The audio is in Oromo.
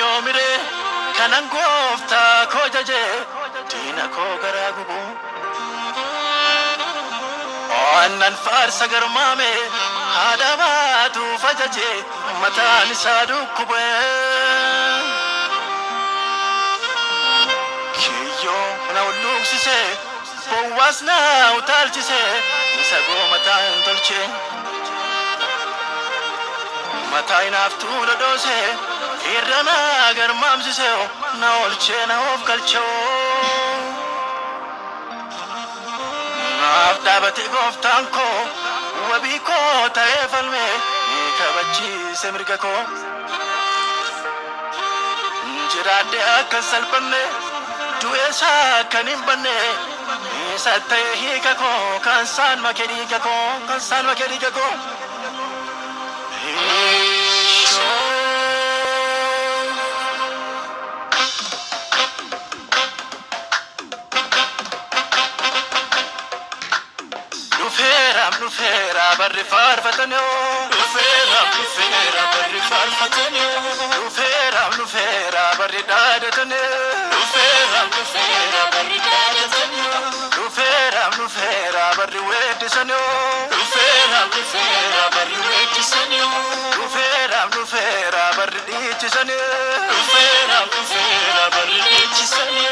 yoomire kanan gooftaa koo jaje diina koo garaa gubu annan faarsa garmaame haadha baatu fajaje mataan isaa dhukkube kiyyoo na ulluuqsise bowwaas na utaalchise isa goomataan tolche mataa inaaftuu dhodhoose irra na garmaamsise na oolchee na of galchoo naaf dhaabate gooftaan koo wabii koo ta'ee falme ni kabachiise mirga koo jiraadhe akka salphanne du'eesaa akkan hin banne isa ta'e hiika koo kan saan make dhiiga koo kan saan make dhiiga koo Nufera barri farfatane nufera barri farfatane nufera barri dadatane nufera barri dadatane nufera barri weddisane nufera barri weddisane nufera barri dichisane nufera barri dichisane